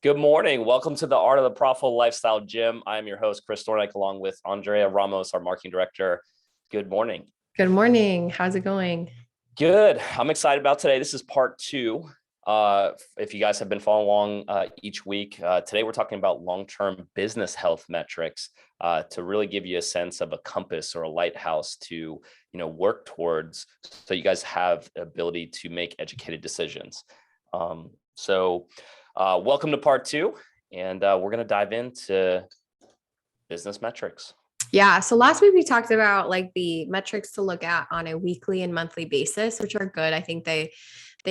Good morning. Welcome to the Art of the Profitable Lifestyle Gym. I'm your host, Chris Thornick, along with Andrea Ramos, our marketing director. Good morning. Good morning. How's it going? Good. I'm excited about today. This is part two. If you guys have been following along each week, today we're talking about long-term business health metrics to really give you a sense of a compass or a lighthouse to work towards, so you guys have the ability to make educated decisions. Welcome to part two, and we're going to dive into business metrics. Yeah. So last week we talked about like the metrics to look at on a weekly and monthly basis, which are good. I think they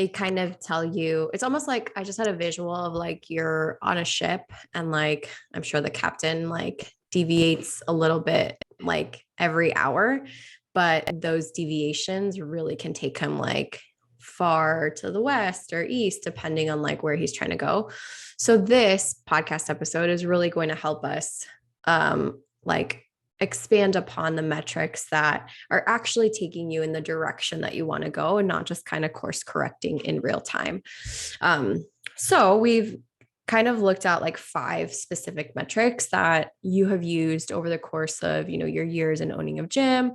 kind of tell you, it's almost like I just had a visual of like you're on a ship and like I'm sure the captain like deviates a little bit like every hour, but those deviations really can take him like far to the west or east, depending on like where he's trying to go. So this podcast episode is really going to help us like expand upon the metrics that are actually taking you in the direction that you want to go and not just kind of course correcting in real time. So we've kind of looked at like 5 specific metrics that you have used over the course of, your years in owning a gym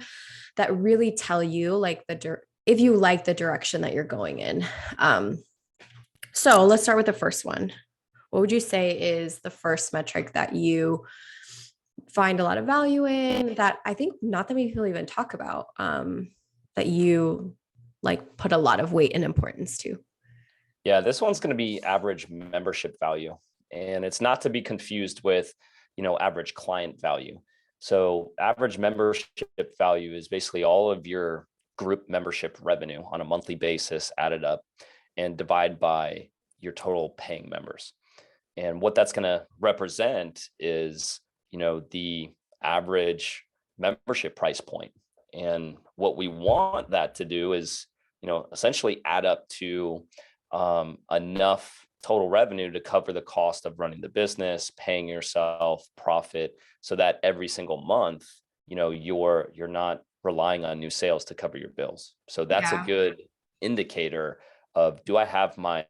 that really tell you like if you like the direction that you're going in. So let's start with the first one. What would you say is the first metric that you find a lot of value in, that I think not that many people even talk about, that you like put a lot of weight and importance to? Yeah, this one's going to be average membership value, and it's not to be confused with, average client value. So average membership value is basically all of your group membership revenue on a monthly basis added up and divide by your total paying members. And what that's going to represent is the average membership price point. And what we want that to do is, essentially add up to enough total revenue to cover the cost of running the business, paying yourself, profit, so that every single month, you're not relying on new sales to cover your bills. So that's a good indicator of, do I have my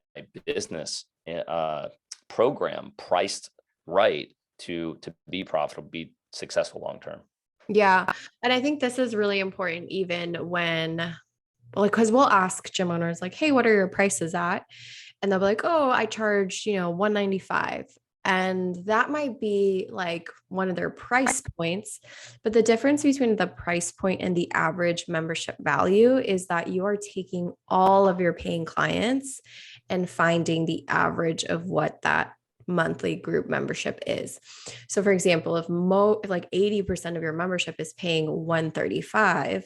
business program priced right to be profitable, be successful long term. Yeah. And I think this is really important even when, like, because we'll ask gym owners like, hey, what are your prices at? And they'll be like, oh, I charge, $195. And that might be like one of their price points. But the difference between the price point and the average membership value is that you are taking all of your paying clients and finding the average of what that monthly group membership is. So for example, if like 80% of your membership is paying $135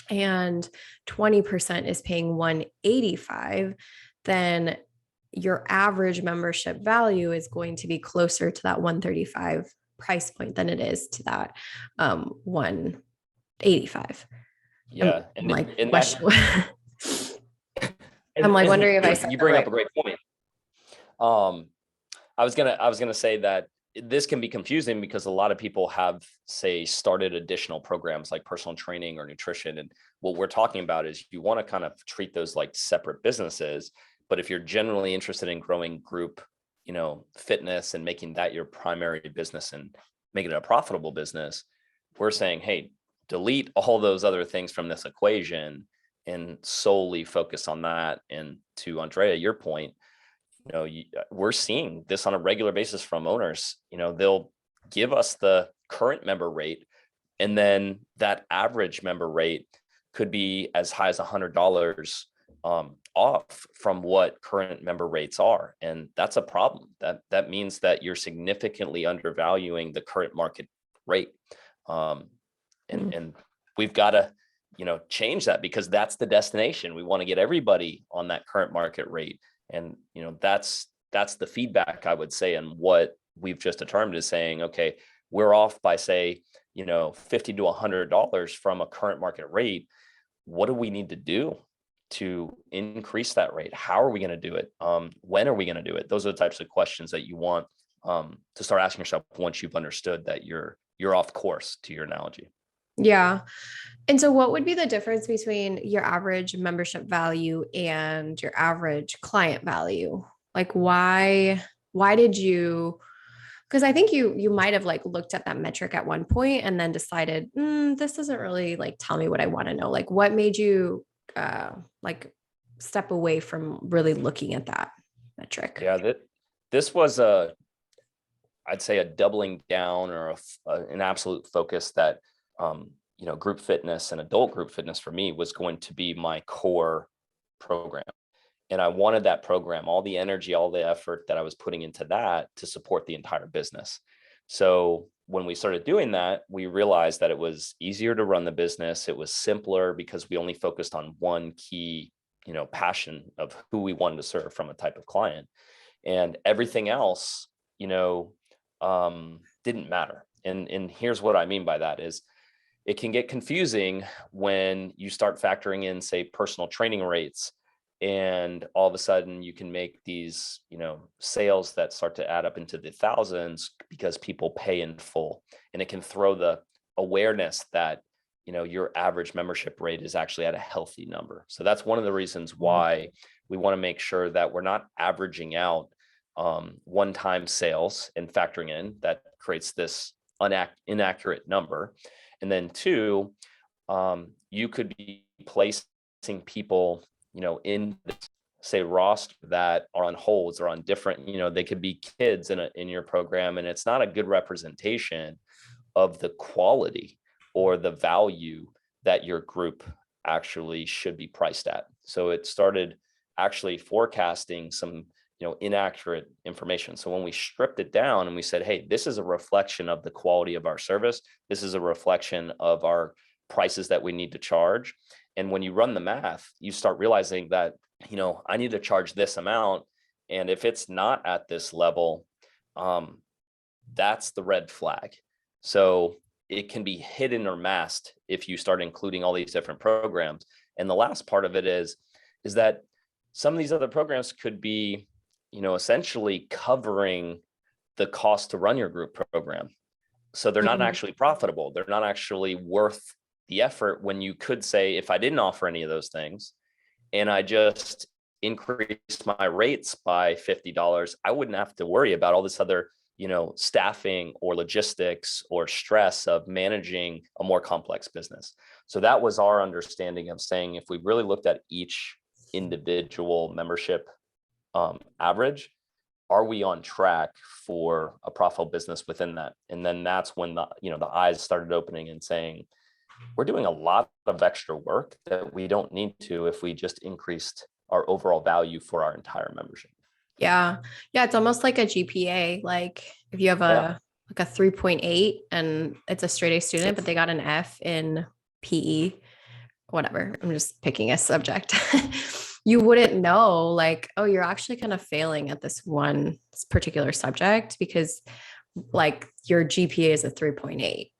and 20% is paying $185, then your average membership value is going to be closer to that $135 price point than it is to that $185. Yeah. I'm like, I'm like wondering if I said you bring up a great point. I was gonna say that this can be confusing because a lot of people have, say, started additional programs like personal training or nutrition. And what we're talking about is you want to kind of treat those like separate businesses. But if you're generally interested in growing group, fitness and making that your primary business and making it a profitable business, we're saying, hey, delete all those other things from this equation and solely focus on that. And to Andrea, your point, we're seeing this on a regular basis from owners. They'll give us the current member rate, and then that average member rate could be as high as $100 off from what current member rates are. And that's a problem. That means that you're significantly undervaluing the current market rate. And we've got to, change that, because that's the destination. We want to get everybody on that current market rate. And, that's the feedback, I would say. And what we've just determined is saying, okay, we're off by, say, $50 to $100 from a current market rate. What do we need to do to increase that rate? How are we going to do it? When are we going to do it? Those are the types of questions that you want to start asking yourself once you've understood that you're off course, to your analogy. Yeah. And so what would be the difference between your average membership value and your average client value? Like why why did you, because I think you might have like looked at that metric at one point and then decided, this doesn't really like tell me what I want to know. Like what made you like step away from really looking at that metric? Yeah, this was I'd say a doubling down or an absolute focus that, group fitness and adult group fitness for me was going to be my core program. And I wanted that program, all the energy, all the effort that I was putting into that to support the entire business. So when we started doing that, we realized that it was easier to run the business. It was simpler because we only focused on one key, passion of who we wanted to serve from a type of client. And everything else, didn't matter. And here's what I mean by that is it can get confusing when you start factoring in, say, personal training rates, and all of a sudden you can make these, sales that start to add up into the thousands because people pay in full. And it can throw the awareness that, your average membership rate is actually at a healthy number. So that's one of the reasons why we want to make sure that we're not averaging out one-time sales and factoring in that creates this inaccurate number. And then two, you could be placing people, in this, say, roster that are on holds or on different, they could be kids in your program, and it's not a good representation of the quality or the value that your group actually should be priced at. So it started actually forecasting some, inaccurate information. So when we stripped it down and we said, hey, this is a reflection of the quality of our service, this is a reflection of our prices that we need to charge. And when you run the math, you start realizing that, I need to charge this amount. And if it's not at this level, that's the red flag. So it can be hidden or masked if you start including all these different programs. And the last part of it is that some of these other programs could be, essentially covering the cost to run your group program. So they're not actually profitable. They're not actually worth the effort, when you could say, if I didn't offer any of those things and I just increased my rates by $50, I wouldn't have to worry about all this other, staffing or logistics or stress of managing a more complex business. So that was our understanding of saying, if we really looked at each individual membership average, are we on track for a profitable business within that? And then that's when the eyes started opening and saying, we're doing a lot of extra work that we don't need to if we just increased our overall value for our entire membership. Yeah. Yeah. It's almost like a GPA. Like if you have like a 3.8 and it's a straight A student, but they got an F in PE, whatever. I'm just picking a subject. You wouldn't know like, oh, you're actually kind of failing at this one particular subject because like your GPA is a 3.8.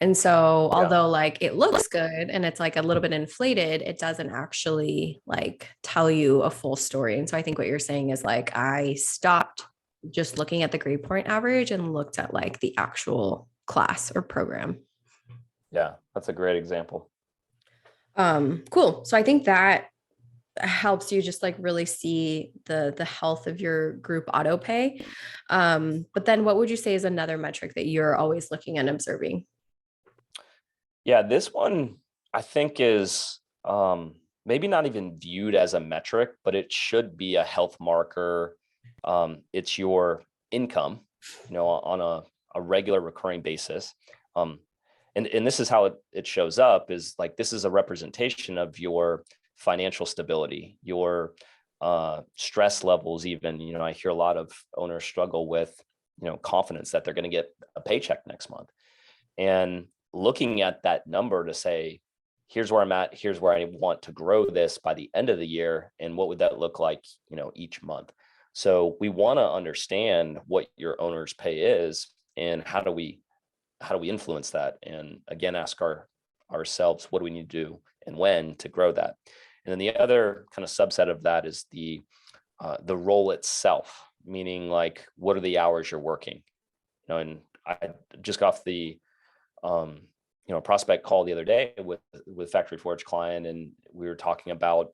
And so although like it looks good and it's like a little bit inflated, it doesn't actually like tell you a full story. And so I think what you're saying is like, I stopped just looking at the grade point average and looked at like the actual class or program. Yeah, that's a great example. Cool. So I think that helps you just like really see the health of your group auto pay. But then what would you say is another metric that you're always looking and observing? Yeah, this one I think is maybe not even viewed as a metric, but it should be a health marker. It's your income, on a regular recurring basis. And this is how it shows up is like, this is a representation of your financial stability, your stress levels. Even, I hear a lot of owners struggle with, confidence that they're going to get a paycheck next month. And looking at that number to say, here's where I'm at, here's where I want to grow this by the end of the year. And what would that look like, each month? So we want to understand what your owner's pay is and how do we influence that? And again, ask ourselves, what do we need to do and when to grow that? And then the other kind of subset of that is the role itself, meaning like, what are the hours you're working? And I just got off the prospect call the other day with Factory Forge client, and we were talking about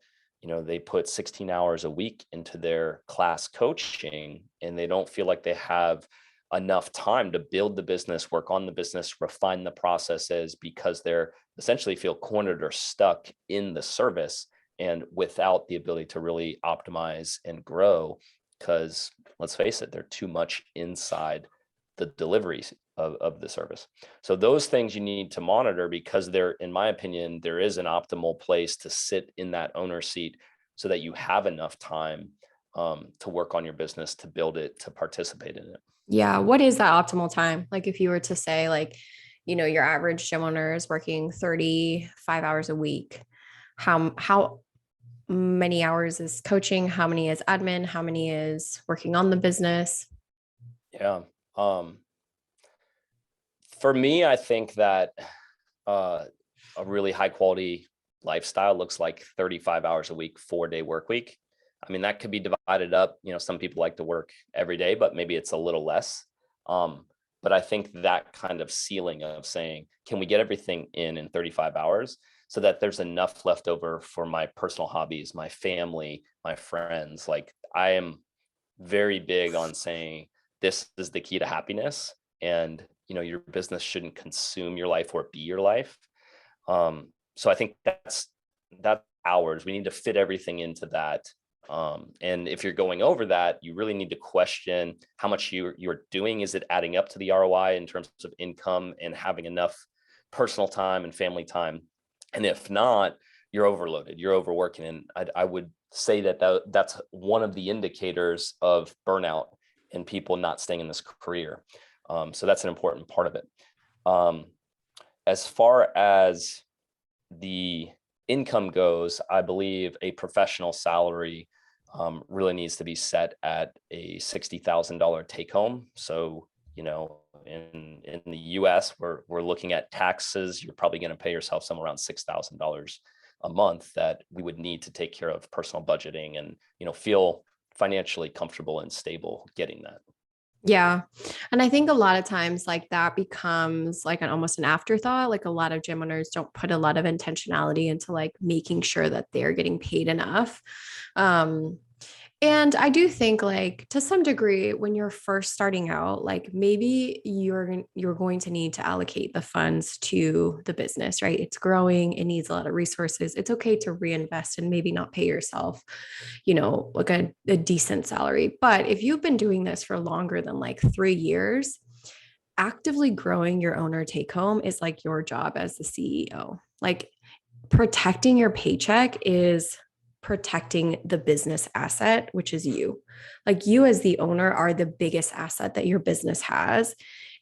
they put 16 hours a week into their class coaching, and they don't feel like they have enough time to build the business, work on the business, refine the processes, because they're essentially feel cornered or stuck in the service and without the ability to really optimize and grow. Because let's face it, they're too much inside the deliveries of the service. So those things you need to monitor, because there, in my opinion, there is an optimal place to sit in that owner seat so that you have enough time to work on your business, to build it, to participate in it. Yeah. What is that optimal time? Like if you were to say like, your average gym owner is working 35 hours a week. How many hours is coaching? How many is admin? How many is working on the business? Yeah. For me, I think that uh, a really high quality lifestyle looks like 35 hours a week, 4-day work week. I mean, that could be divided up. Some people like to work every day, but maybe it's a little less. But I think that kind of ceiling of saying, can we get everything in 35 hours so that there's enough left over for my personal hobbies, my family, my friends? Like, I am very big on saying this is the key to happiness, and your business shouldn't consume your life or be your life. So I think that's hours. We need to fit everything into that. And if you're going over that, you really need to question how much you're doing. Is it adding up to the ROI in terms of income and having enough personal time and family time? And if not, you're overloaded, you're overworking. And I would say that's one of the indicators of burnout and people not staying in this career. So that's an important part of it. As far as the income goes, I believe a professional salary really needs to be set at a $60,000 take home. So, in the US, we're looking at taxes. You're probably going to pay yourself somewhere around $6,000 a month that we would need to take care of personal budgeting and, feel financially comfortable and stable getting that. Yeah. And I think a lot of times like that becomes like almost an afterthought. Like a lot of gym owners don't put a lot of intentionality into like making sure that they're getting paid enough. Um, and I do think like to some degree when you're first starting out, like maybe you're going to need to allocate the funds to the business, right? It's growing, it needs a lot of resources. It's okay to reinvest and maybe not pay yourself, like a decent salary. But if you've been doing this for longer than like 3 years, actively growing your owner take home is like your job as the CEO. Like protecting your paycheck is protecting the business asset, which is you. Like you as the owner are the biggest asset that your business has.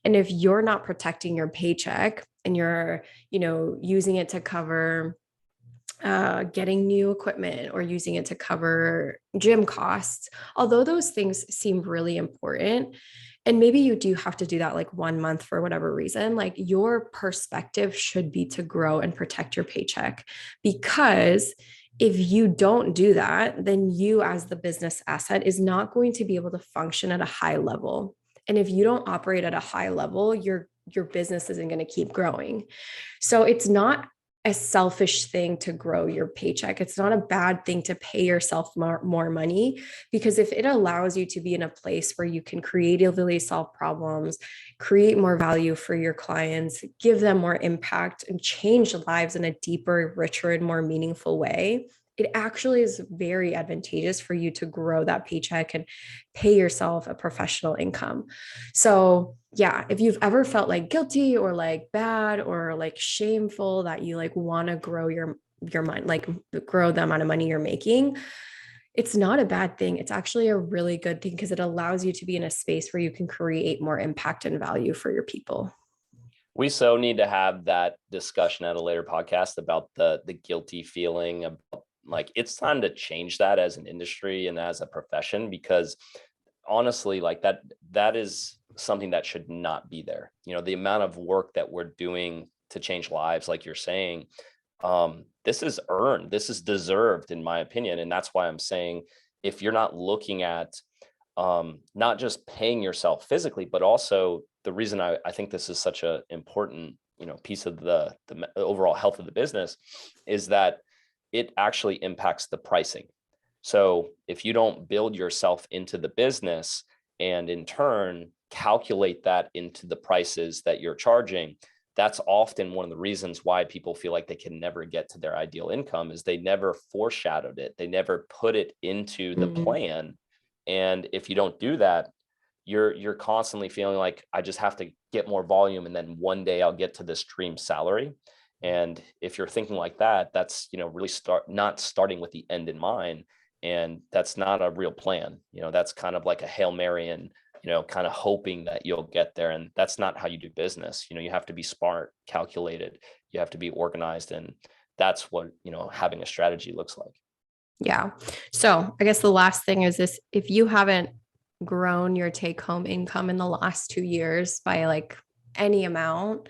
And if you're not protecting your paycheck and you're, using it to cover getting new equipment or using it to cover gym costs, although those things seem really important, and maybe you do have to do that like 1 month for whatever reason, like your perspective should be to grow and protect your paycheck. Because if you don't do that, then you as the business asset is not going to be able to function at a high level. And if you don't operate at a high level, your business isn't going to keep growing. So it's not a selfish thing to grow your paycheck. It's not a bad thing to pay yourself more money, because if it allows you to be in a place where you can creatively solve problems, create more value for your clients, give them more impact, and change lives in a deeper, richer, and more meaningful way, it actually is very advantageous for you to grow that paycheck and pay yourself a professional income. So yeah, if you've ever felt like guilty or like bad or like shameful that you like want to grow your money, like grow the amount of money you're making, it's not a bad thing. It's actually a really good thing because it allows you to be in a space where you can create more impact and value for your people. We so need to have that discussion at a later podcast about the guilty feeling of, like, it's time to change that as an industry and as a profession, because honestly, like that is something that should not be there. The amount of work that we're doing to change lives, like you're saying, this is earned, this is deserved, in my opinion. And that's why I'm saying, if you're not looking at not just paying yourself physically, but also the reason I think this is such a important piece of the overall health of the business is that it actually impacts the pricing. So if you don't build yourself into the business and in turn calculate that into the prices that you're charging, that's often one of the reasons why people feel like they can never get to their ideal income, is they never foreshadowed it. They never put it into the plan. And if you don't do that, you're constantly feeling like, I just have to get more volume and then one day I'll get to this dream salary. And if you're thinking like that, that's, really not starting with the end in mind. And that's not a real plan. That's kind of like a Hail Mary and, kind of hoping that you'll get there. And that's not how you do business. You have to be smart, calculated, you have to be organized. And that's what, having a strategy looks like. Yeah. So I guess the last thing is this: if you haven't grown your take home income in the last 2 years by like any amount,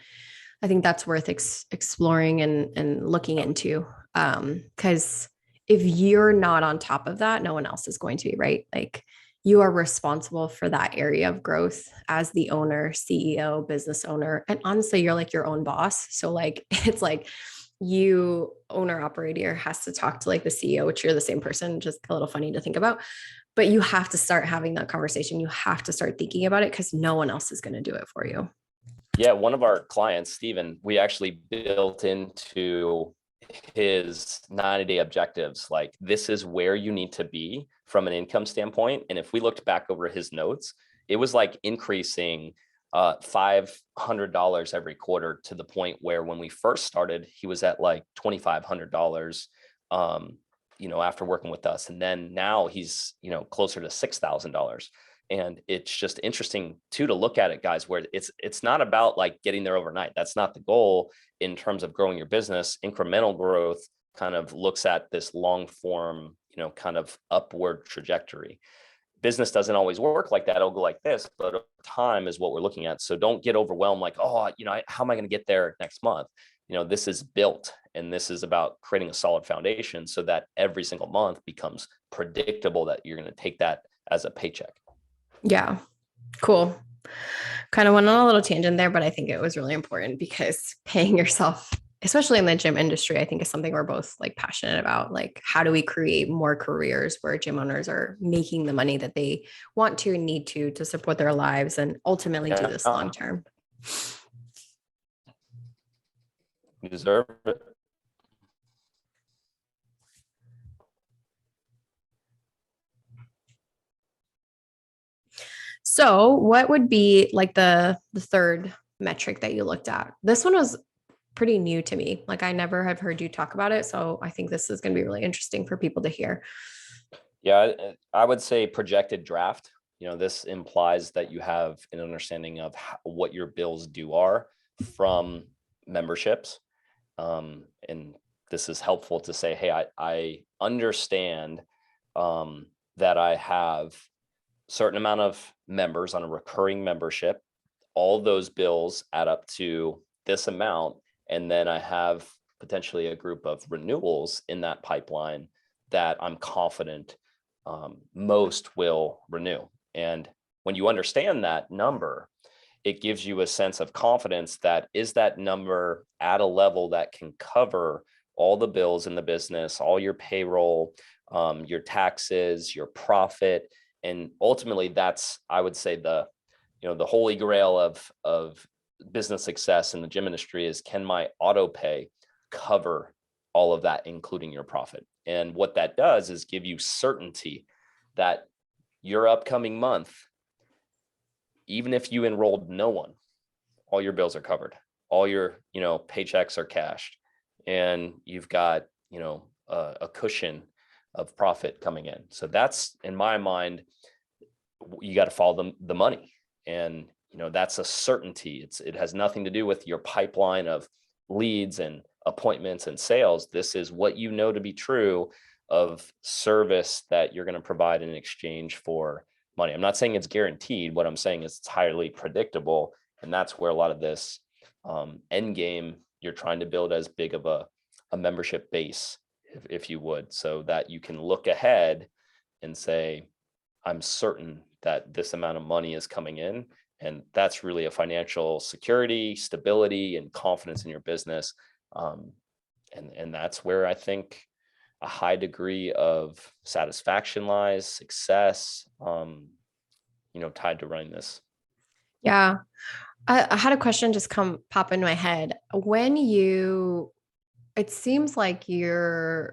I think that's worth exploring and looking into. Because if you're not on top of that, no one else is going to be, right? Like, you are responsible for that area of growth as the owner, CEO, business owner. And honestly, you're like your own boss. So like, it's like you, owner operator, has to talk to like the CEO, which you're the same person, just a little funny to think about. But you have to start having that conversation. You have to start thinking about it because no one else is going to do it for you. Yeah, one of our clients, Steven, we actually built into his 90-day objectives, like, this is where you need to be from an income standpoint. And if we looked back over his notes, it was like increasing $500 every quarter, to the point where when we first started, he was at like $2,500, after working with us. And then now he's, closer to $6,000. And it's just interesting too, to look at it, guys, where it's not about like getting there overnight. That's not the goal in terms of growing your business. Incremental growth kind of looks at this long form, kind of upward trajectory. Business doesn't always work like that. It'll go like this, but over time is what we're looking at. So don't get overwhelmed like, oh, how am I going to get there next month? This is built, and this is about creating a solid foundation so that every single month becomes predictable, that you're going to take that as a paycheck. Yeah. Cool. Kind of went on a little tangent there, but I think it was really important because paying yourself, especially in the gym industry, I think is something we're both like passionate about. Like, how do we create more careers where gym owners are making the money that they want to and need to support their lives and ultimately do this long term? You deserve it. So what would be like the third metric that you looked at? This one was pretty new to me. Like, I never have heard you talk about it. So I think this is going to be really interesting for people to hear. Yeah, I would say projected draft. This implies that you have an understanding of what your bills due are from memberships. And this is helpful to say, hey, I understand that I have certain amount of members on a recurring membership. All those bills add up to this amount. And then I have potentially a group of renewals in that pipeline that I'm confident most will renew. And when you understand that number, it gives you a sense of confidence that is that number at a level that can cover all the bills in the business, all your payroll, your taxes, your profit. And ultimately, that's, I would say, the holy grail of business success in the gym industry is, can my auto pay cover all of that, including your profit? And what that does is give you certainty that your upcoming month, even if you enrolled no one, all your bills are covered, all your paychecks are cashed, and you've got a cushion of profit coming in. So that's, in my mind, you got to follow the money. And that's a certainty. It has nothing to do with your pipeline of leads and appointments and sales. This is what you know to be true of service that you're going to provide in exchange for money. I'm not saying it's guaranteed. What I'm saying is it's highly predictable. And that's where a lot of this end game, you're trying to build as big of a membership base, if you would, so that you can look ahead and say, I'm certain that this amount of money is coming in. And that's really a financial security, stability, and confidence in your business. And that's where I think a high degree of satisfaction lies, success, tied to running this. Yeah. I had a question just pop in my head. It seems like you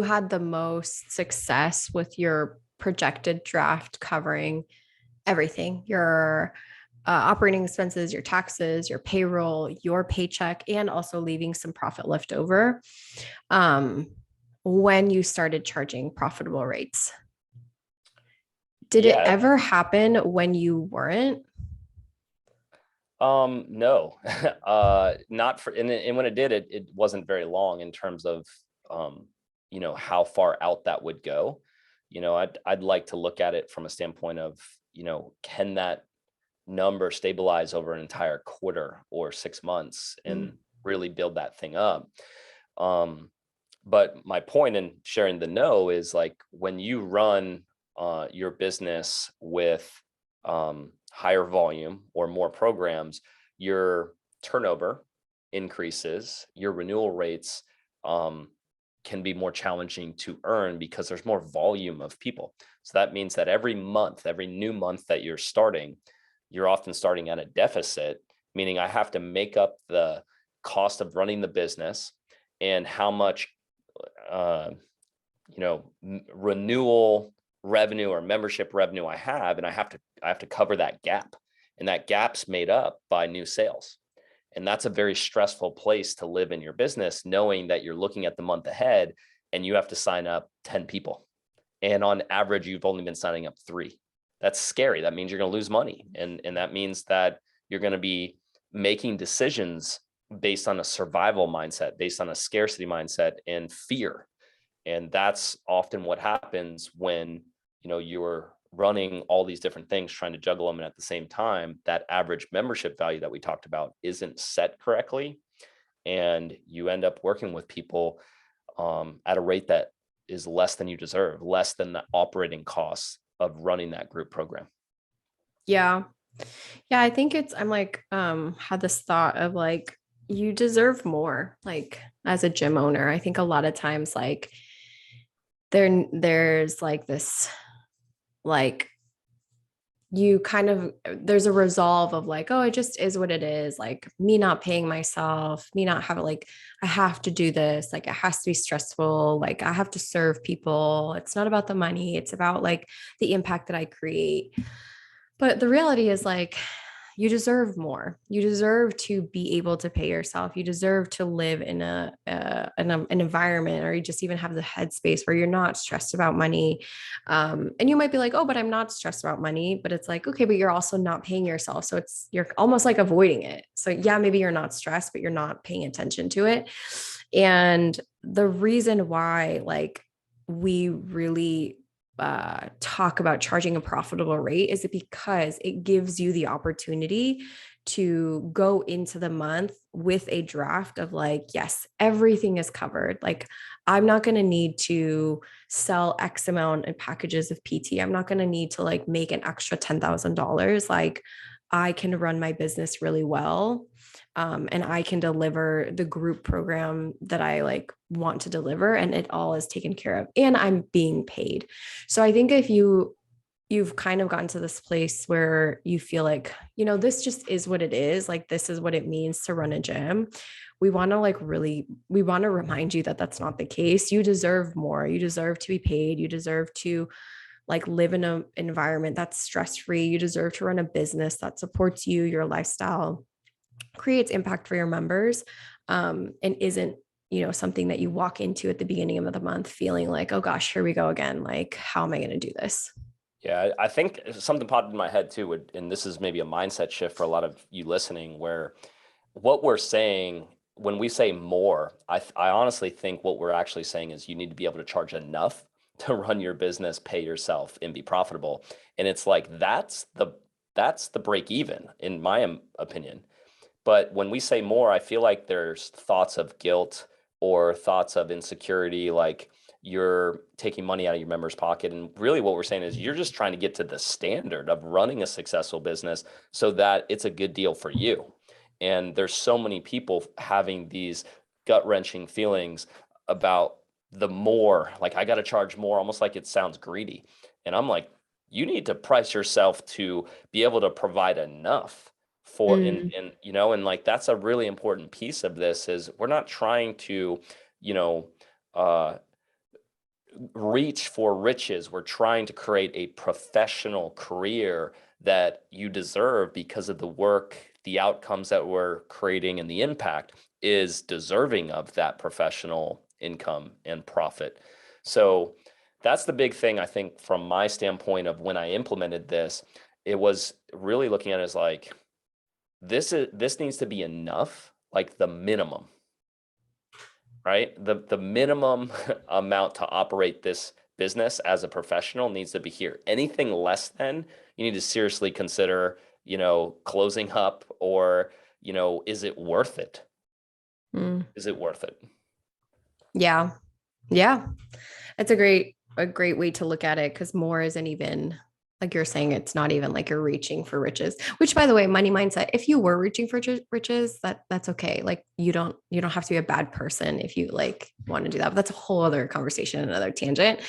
had the most success with your projected draft covering everything, your operating expenses, your taxes, your payroll, your paycheck, and also leaving some profit left over um, when you started charging profitable rates. Did it Yeah. ever happen when you weren't? No, not for, and when it did, it wasn't very long in terms of, how far out that would go. I'd like to look at it from a standpoint of, can that number stabilize over an entire quarter or 6 months and really build that thing up. But my point in sharing the no is like when you run your business with higher volume or more programs, your turnover increases, your renewal rates can be more challenging to earn because there's more volume of people. So that means that every new month that you're starting, you're often starting at a deficit, meaning I have to make up the cost of running the business and how much renewal revenue or membership revenue I have, and I have to cover that gap, and that gap's made up by new sales. And that's a very stressful place to live in your business, knowing that you're looking at the month ahead and you have to sign up 10 people, and on average you've only been signing up 3. That's scary. That means you're going to lose money, and that means that you're going to be making decisions based on a survival mindset, based on a scarcity mindset and fear. And that's often what happens when you're running all these different things, trying to juggle them, and at the same time that average membership value that we talked about isn't set correctly, and you end up working with people at a rate that is less than you deserve, less than the operating costs of running that group program. Yeah. Yeah, I think I'm like had this thought of like you deserve more, like as a gym owner. I think a lot of times like there's like this, like you kind of, there's a resolve of like, oh, it just is what it is, like me not paying myself, me not having, like I have to do this, like it has to be stressful, like I have to serve people, it's not about the money, it's about like the impact that I create. But the reality is like you deserve more. You deserve to be able to pay yourself. You deserve to live in an environment, or you just even have the headspace where you're not stressed about money. And you might be like, oh, but I'm not stressed about money. But it's like, okay, but you're also not paying yourself. So you're almost like avoiding it. So yeah, maybe you're not stressed, but you're not paying attention to it. And the reason why, like, we really talk about charging a profitable rate is it because it gives you the opportunity to go into the month with a draft of like, yes, everything is covered. Like, I'm not going to need to sell X amount in packages of PT. I'm not going to need to like make an extra $10,000. Like, I can run my business really well. And I can deliver the group program that I like want to deliver, and it all is taken care of, and I'm being paid. So I think if you've kind of gotten to this place where you feel like, this just is what it is, like this is what it means to run a gym, we want to remind you that that's not the case. You deserve more. You deserve to be paid. You deserve to like live in an environment that's stress-free. You deserve to run a business that supports you, your lifestyle, creates impact for your members, and isn't something that you walk into at the beginning of the month feeling like, oh gosh, here we go again, like how am I going to do this? Yeah, I think something popped in my head too, and this is maybe a mindset shift for a lot of you listening, where what we're saying when we say more, I honestly think what we're actually saying is you need to be able to charge enough to run your business, pay yourself, and be profitable. And it's like that's the break even, in my opinion. But when we say more, I feel like there's thoughts of guilt or thoughts of insecurity, like you're taking money out of your member's pocket. And really what we're saying is you're just trying to get to the standard of running a successful business so that it's a good deal for you. And there's so many people having these gut-wrenching feelings about the more, like I got to charge more, almost like it sounds greedy. And I'm like, you need to price yourself to be able to provide enough for Mm, and you know, and like that's a really important piece of this is we're not trying to, you know, uh reach for riches. We're trying to create a professional career that you deserve because of the work, the outcomes that we're creating, and the impact is deserving of that professional income and profit. So that's the big thing, I think, from my standpoint of when I implemented this, it was really looking at it as like, this needs to be enough, like the minimum, right? The minimum amount to operate this business as a professional needs to be here. Anything less than, you need to seriously consider, you know, closing up or, you know, is it worth it? mm. Is it worth it? Yeah. Yeah. It's a great way to look at it because more isn't even like you're saying, it's not even like you're reaching for riches, which by the way, money mindset, if you were reaching for riches, that's okay. Like you don't have to be a bad person if you like want to do that. But that's a whole other conversation, another tangent.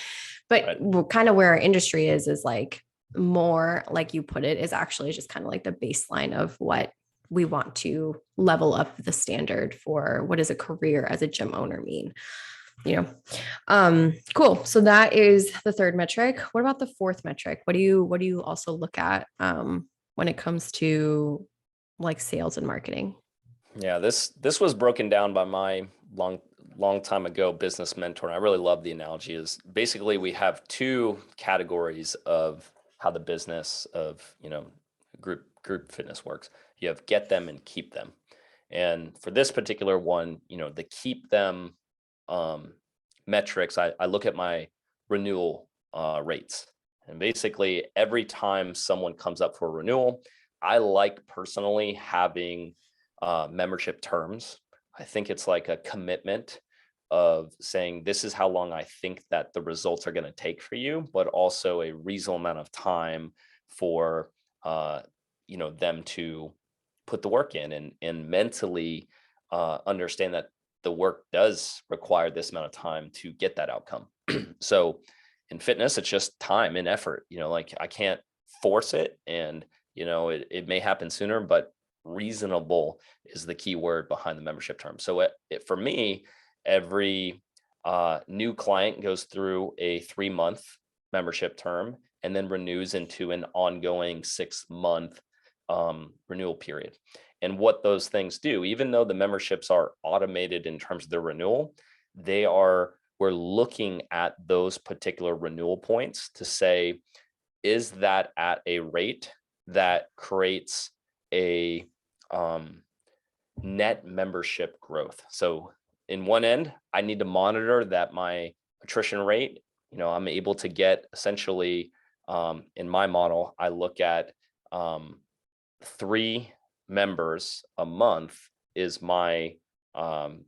But Right. kind of where our industry is like more like you put it is actually just kind of like the baseline of what we want to level up the standard for what does a career as a gym owner mean, you know. Cool. So that is the third metric. What about the fourth metric? What do you also look at when it comes to like sales and marketing? Yeah, this was broken down by my long time ago business mentor. And I really love the analogy is basically we have two categories of how the business of, you know, group fitness works. You have get them and keep them. And for this particular one, you know, the keep them um, metrics, I look at my renewal rates. And basically every time someone comes up for a renewal, I like personally having membership terms. I think it's like a commitment of saying this is how long I think that the results are going to take for you, but also a reasonable amount of time for uh, you know, them to put the work in and mentally understand that the work does require this amount of time to get that outcome. So in fitness, it's just time and effort. You know, like I can't force it, and you know, it may happen sooner, but reasonable is the key word behind the membership term. So for me, every new client goes through a 3-month membership term and then renews into an ongoing 6-month renewal period. And what those things do, even though the memberships are automated in terms of their renewal, we're looking at those particular renewal points to say, is that at a rate that creates a net membership growth? So in one end, I need to monitor that my attrition rate, you know, I'm able to get essentially in my model, I look at 3 members a month is my um,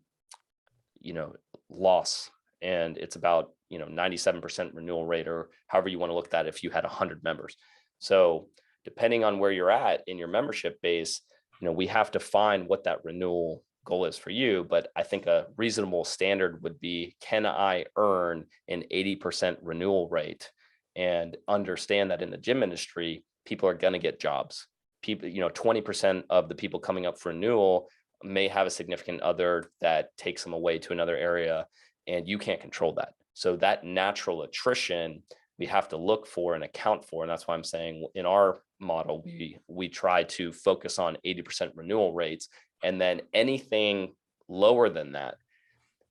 you know, loss, and it's about, you know, 97% renewal rate, or however you want to look at that if you had 100 members. So depending on where you're at in your membership base, you know, we have to find what that renewal goal is for you. But I think a reasonable standard would be, can I earn an 80% renewal rate? And understand that in the gym industry, people are going to get jobs. People, you know, 20% of the people coming up for renewal may have a significant other that takes them away to another area, and you can't control that. So that natural attrition we have to look for and account for. And that's why I'm saying in our model, we try to focus on 80% renewal rates. And then anything lower than that,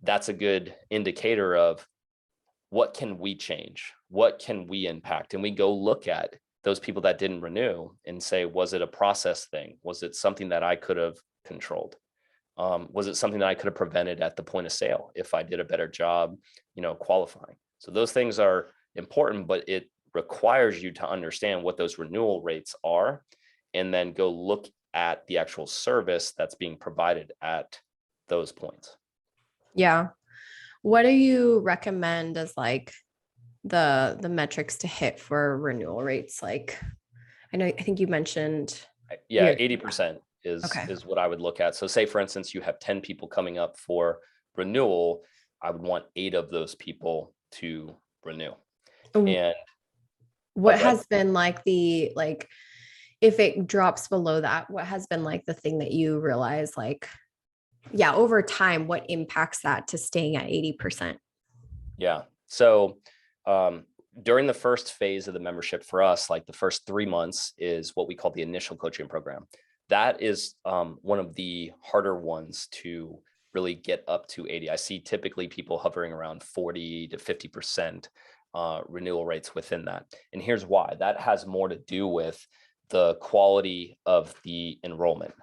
that's a good indicator of what can we change? What can we impact? And we go look at those people that didn't renew and say, was it a process thing? Was it something that I could have controlled? Was it something that I could have prevented at the point of sale if I did a better job, you know, qualifying? So those things are important, but it requires you to understand what those renewal rates are and then go look at the actual service that's being provided at those points. Yeah. What do you recommend as like the metrics to hit for renewal rates? Like I think you mentioned Yeah, your 80% okay. is what I would look at. So say for instance, you have 10 people coming up for renewal, I would want 8 of those people to renew. W- And oh, What go ahead. has been like if it drops below that, what has been like the thing that you realize like, yeah, over time, what impacts that to staying at 80%? Yeah. So um, during the first phase of the membership for us, like the first 3 months is what we call the initial coaching program. That is one of the harder ones to really get up to 80. I see typically people hovering around 40 to 50% renewal rates within that. And here's why. That has more to do with the quality of the enrollment.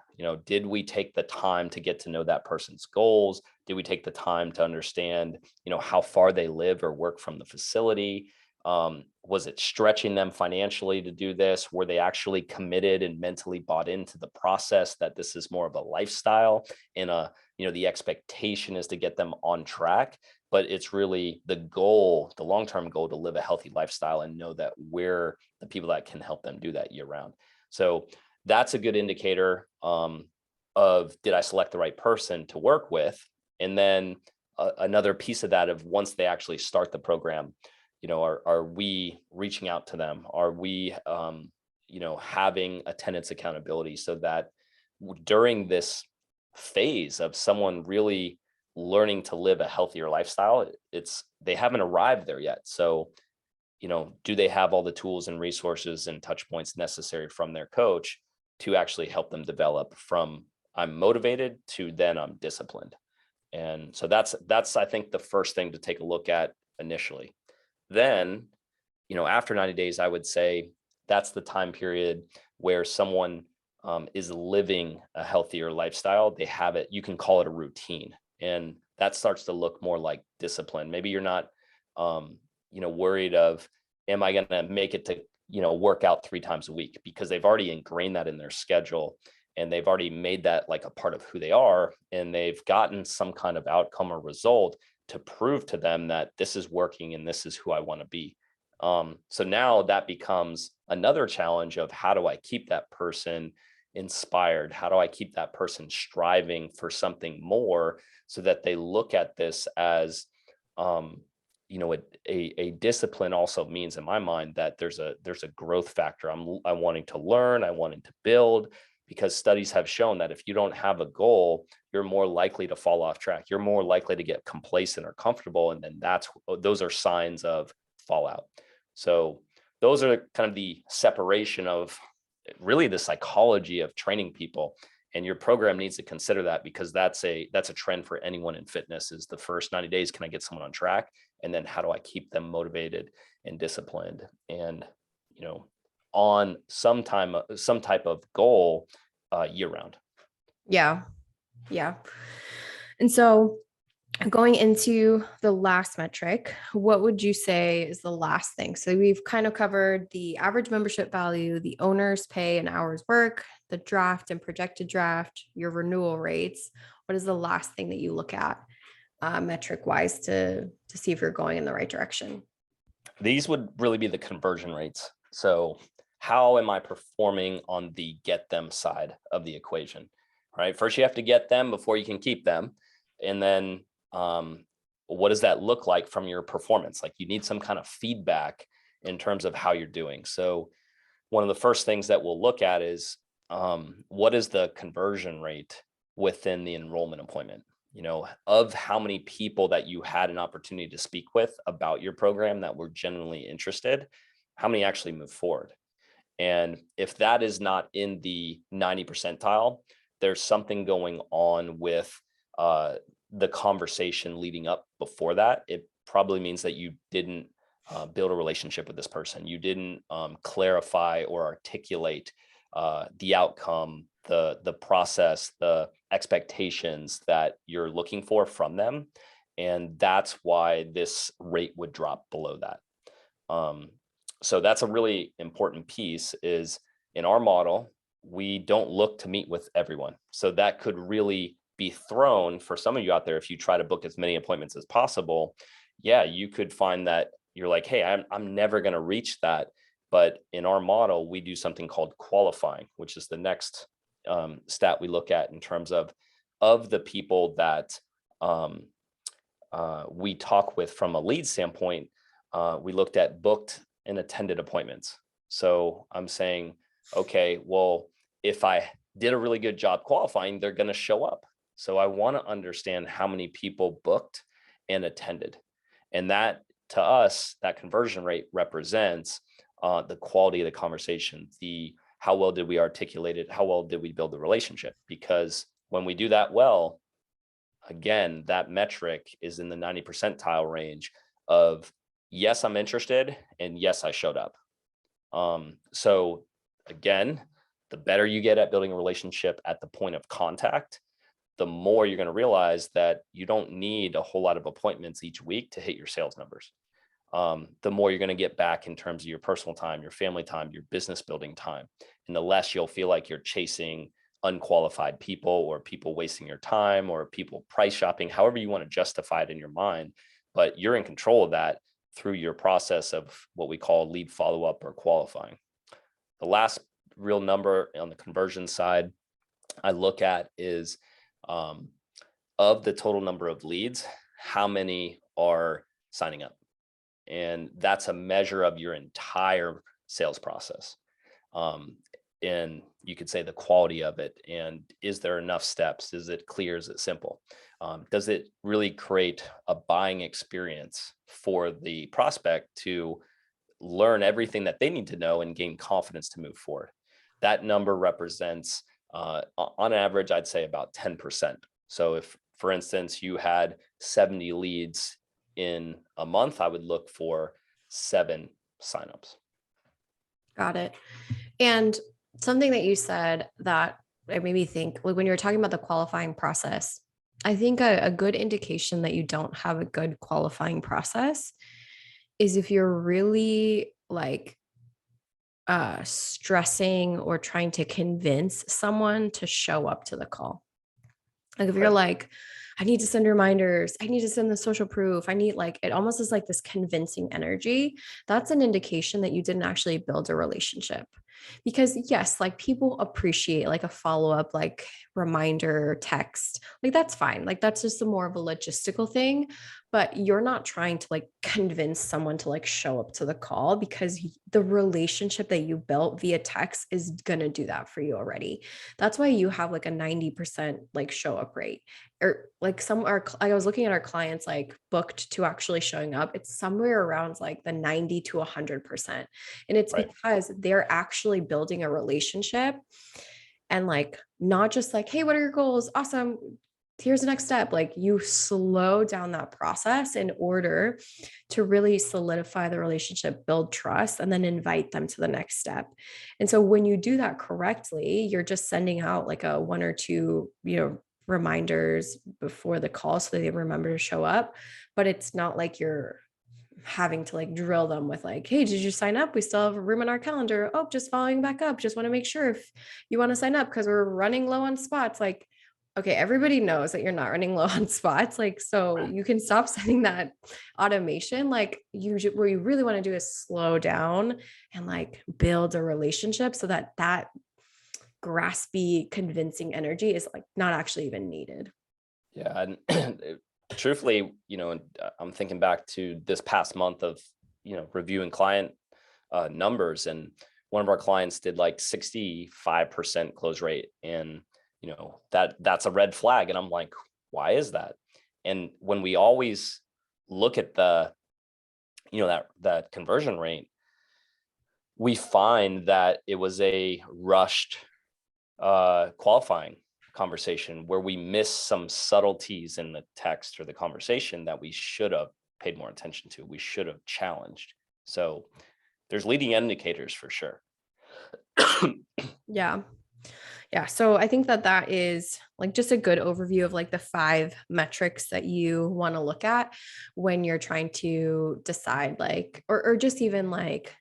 Did we take the time to get to know that person's goals? Did we take the time to understand, how far they live or work from the facility? Was it stretching them financially to do this? Were they actually committed and mentally bought into the process that this is more of a lifestyle and the expectation is to get them on track, but it's really the goal, the long-term goal to live a healthy lifestyle and know that we're the people that can help them do that year round. So that's a good indicator of did I select the right person to work with? And then another piece of that of once they actually start the program, are we reaching out to them? Are we, having attendance accountability so that during this phase of someone really learning to live a healthier lifestyle, they haven't arrived there yet. So, do they have all the tools and resources and touch points necessary from their coach to actually help them develop from I'm motivated to then I'm disciplined? And so that's I think the first thing to take a look at initially. Then, after 90 days, I would say that's the time period where someone is living a healthier lifestyle. They have it, you can call it a routine. And that starts to look more like discipline. Maybe you're not, worried of, am I going to make it to, work out 3 times a week, because they've already ingrained that in their schedule and they've already made that like a part of who they are. And they've gotten some kind of outcome or result to prove to them that this is working and this is who I want to be. So now that becomes another challenge of how do I keep that person inspired? How do I keep that person striving for something more so that they look at this as, a discipline also means in my mind that there's a growth factor. I'm wanting to learn, I wanting to build, because studies have shown that if you don't have a goal, you're more likely to fall off track. You're more likely to get complacent or comfortable. And then those are signs of fallout. So those are kind of the separation of really the psychology of training people. And your program needs to consider that, because that's a trend for anyone in fitness. Is the first 90 days, can I get someone on track? And then how do I keep them motivated and disciplined and, on some type of goal year round? Yeah. Yeah. And so going into the last metric, what would you say is the last thing? So we've kind of covered the average membership value, the owner's pay and hours work, the draft and projected draft, your renewal rates. What is the last thing that you look at metric wise to see if you're going in the right direction? These would really be the conversion rates. So how am I performing on the get them side of the equation, right? First, you have to get them before you can keep them. And then what does that look like from your performance? Like, you need some kind of feedback in terms of how you're doing. So one of the first things that we'll look at is what is the conversion rate within the enrollment appointment? Of how many people that you had an opportunity to speak with about your program that were genuinely interested, how many actually move forward? And if that is not in the 90 percentile, there's something going on with the conversation leading up before that. It probably means that you didn't build a relationship with this person. You didn't clarify or articulate the outcome, the process, the expectations that you're looking for from them. And that's why this rate would drop below that. So that's a really important piece. Is in our model, we don't look to meet with everyone. So that could really be thrown for some of you out there. If you try to book as many appointments as possible, yeah, you could find that you're like, hey, I'm never going to reach that. But in our model, we do something called qualifying, which is the next stat we look at in terms of the people that we talk with from a lead standpoint, we looked at booked and attended appointments. So I'm saying, okay, well, if I did a really good job qualifying, they're going to show up. So I want to understand how many people booked and attended. And that, to us, that conversion rate represents the quality of the conversation, the how well did we articulate it, how well did we build the relationship? Because when we do that well, again, that metric is in the 90 percentile range of yes, I'm interested, and yes, I showed up. So again, the better you get at building a relationship at the point of contact, the more you're going to realize that you don't need a whole lot of appointments each week to hit your sales numbers. The more you're going to get back in terms of your personal time, your family time, your business building time, and the less you'll feel like you're chasing unqualified people or people wasting your time or people price shopping, however you want to justify it in your mind, but you're in control of that through your process of what we call lead follow-up or qualifying. The last real number on the conversion side I look at is of the total number of leads, how many are signing up? And that's a measure of your entire sales process. And you could say the quality of it, and is there enough steps? Is it clear? Is it simple? Does it really create a buying experience for the prospect to learn everything that they need to know and gain confidence to move forward? That number represents, on average, I'd say about 10%. So if, for instance, you had 70 leads in a month, I would look for 7 signups. Got it. And something that you said that it made me think, like when you were talking about the qualifying process, I think a good indication that you don't have a good qualifying process is if you're really like stressing or trying to convince someone to show up to the call. Like if you're Right. like, I need to send reminders, I need to send the social proof, I need like, it almost is like this convincing energy. That's an indication that you didn't actually build a relationship. Because yes, like people appreciate like a follow-up, like reminder text, like that's fine. Like that's just a more of a logistical thing, but you're not trying to like convince someone to like show up to the call because the relationship that you built via text is going to do that for you already. That's why you have like a 90% like show up rate, or like I was looking at our clients like booked to actually showing up. It's somewhere around like the 90 to 100%. And it's Right. because they're actually building a relationship and like, not just like, hey, what are your goals? Awesome. Here's the next step. Like you slow down that process in order to really solidify the relationship, build trust, and then invite them to the next step. And so when you do that correctly, you're just sending out like a 1 or 2, reminders before the call so they remember to show up. But it's not like you're having to like drill them with like, hey, did you sign up? We still have a room in our calendar. Oh, just following back up. Just want to make sure if you want to sign up because we're running low on spots. Like, okay, everybody knows that you're not running low on spots. Like, so you can stop sending that automation. Like, what you really want to do is slow down and like build a relationship so that that graspy, convincing energy is like not actually even needed. Yeah. And truthfully, I'm thinking back to this past month of, reviewing client numbers, and one of our clients did like 65% close rate. And, that's a red flag. And I'm like, why is that? And when we always look at that conversion rate, we find that it was a rushed qualifying conversation where we missed some subtleties in the text or the conversation that we should have paid more attention to. We should have challenged. So there's leading indicators for sure. Yeah. Yeah. So I think that that is like just a good overview of like the 5 metrics that you want to look at when you're trying to decide like, or just even like,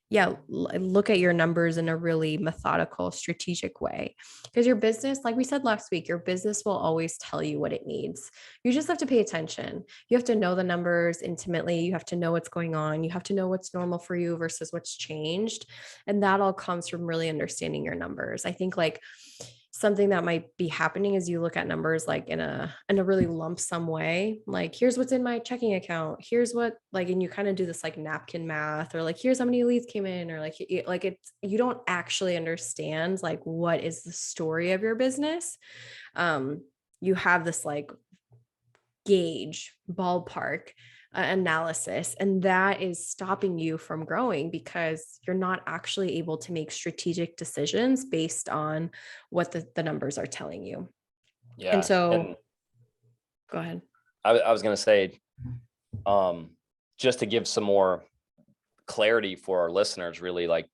yeah, look at your numbers in a really methodical, strategic way. Because your business, like we said last week, your business will always tell you what it needs. You just have to pay attention. You have to know the numbers intimately. You have to know what's going on. You have to know what's normal for you versus what's changed. And that all comes from really understanding your numbers. I think like something that might be happening is you look at numbers like in a really lump sum way. Like, here's what's in my checking account. Here's what, like, and you kind of do this like napkin math, or like, here's how many leads came in, or like, like it's, you don't actually understand like what is the story of your business. You have this like gauge ballpark analysis, and that is stopping you from growing because you're not actually able to make strategic decisions based on what the numbers are telling you. And Yeah. so And go ahead. I was going to say, just to give some more clarity for our listeners, really, like,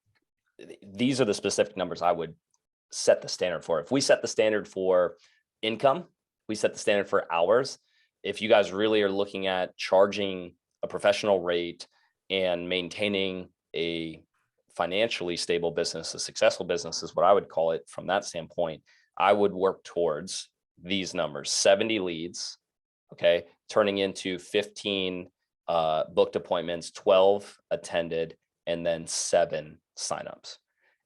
these are the specific numbers I would set the standard for. If we set the standard for income, we set the standard for hours. If you guys really are looking at charging a professional rate and maintaining a financially stable business, a successful business is what I would call it from that standpoint, I would work towards these numbers: 70 leads, okay, turning into 15 booked appointments, 12 attended, and then 7 signups.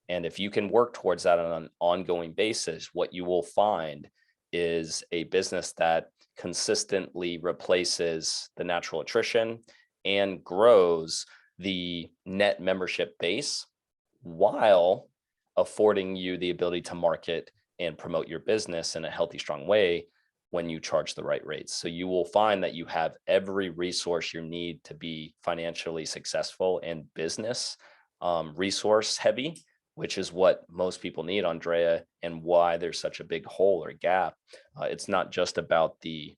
And if you can work towards that on an ongoing basis, what you will find is a business that consistently replaces the natural attrition and grows the net membership base while affording you the ability to market and promote your business in a healthy, strong way when you charge the right rates. So you will find that you have every resource you need to be financially successful and business resource heavy, which is what most people need, Andrea, and why there's such a big hole or gap. It's not just about the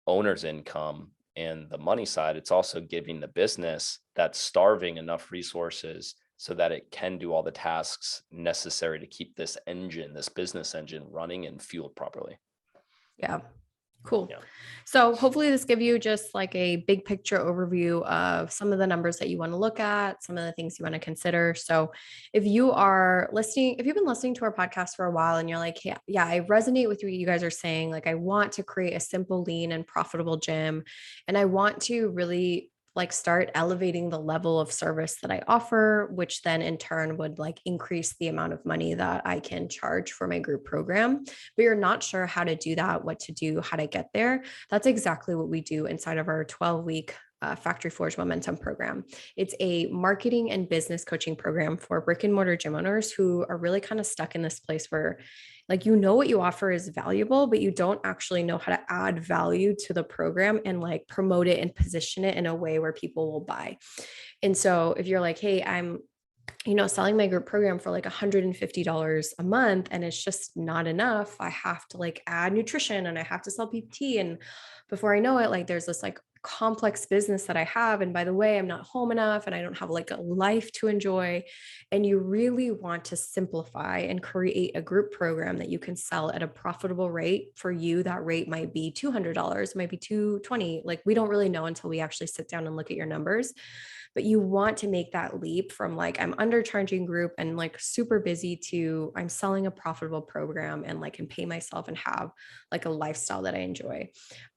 owner's income and the money side. It's also giving the business that's starving enough resources so that it can do all the tasks necessary to keep this engine, this business engine, running and fueled properly. Yeah. Cool. Yeah. So hopefully this give you just like a big picture overview of some of the numbers that you want to look at, some of the things you want to consider. So if you are listening, if you've been listening to our podcast for a while and you're like, hey, yeah, I resonate with what you guys are saying. Like, I want to create a simple, lean, and profitable gym. And I want to really like start elevating the level of service that I offer, which then in turn would like increase the amount of money that I can charge for my group program. But you're not sure how to do that, what to do, how to get there. That's exactly what we do inside of our 12-week Factory Forge Momentum program. It's a marketing and business coaching program for brick and mortar gym owners who are really kind of stuck in this place where, like, you know what you offer is valuable, but you don't actually know how to add value to the program and like promote it and position it in a way where people will buy. And so if you're like, hey, I'm selling my group program for like $150 a month and it's just not enough. I have to like add nutrition and I have to sell PT. And before I know it, like there's this like complex business that I have. And by the way, I'm not home enough and I don't have like a life to enjoy. And you really want to simplify and create a group program that you can sell at a profitable rate. For you, that rate might be $200, might be $220. Like, we don't really know until we actually sit down and look at your numbers. But you want to make that leap from like, I'm undercharging group and like super busy, to I'm selling a profitable program and like can pay myself and have like a lifestyle that I enjoy.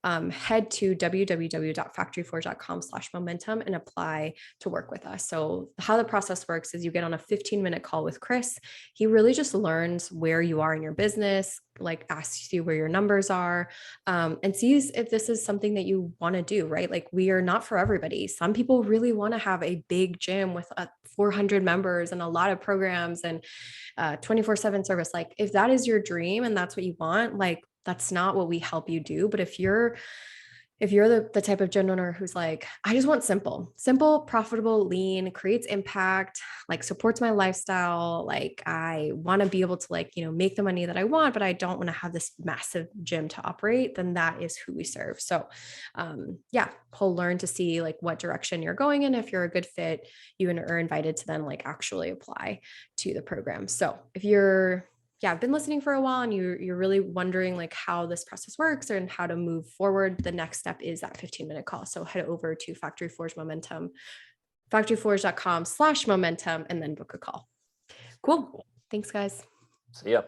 Head to www.factoryforge.com/momentum and apply to work with us. So how the process works is you get on a 15-minute call with Chris. He really just learns where you are in your business, like asks you where your numbers are, and sees if this is something that you want to do, right? Like, we are not for everybody. Some people really want to have a big gym with 400 members and a lot of programs and 24/7 service. Like, if that is your dream and that's what you want, like, that's not what we help you do. But if you're the type of gym owner who's like, I just want simple, profitable, lean, creates impact, like supports my lifestyle. Like, I want to be able to like, make the money that I want, but I don't want to have this massive gym to operate, then that is who we serve. So yeah, he'll learn to see like what direction you're going in. If you're a good fit, you are invited to then like actually apply to the program. So if you're I've been listening for a while and you're really wondering like how this process works and how to move forward, the next step is that 15-minute call. So head over to Factory Forge Momentum, factoryforge.com/momentum, and then book a call. Cool. Thanks, guys. See ya.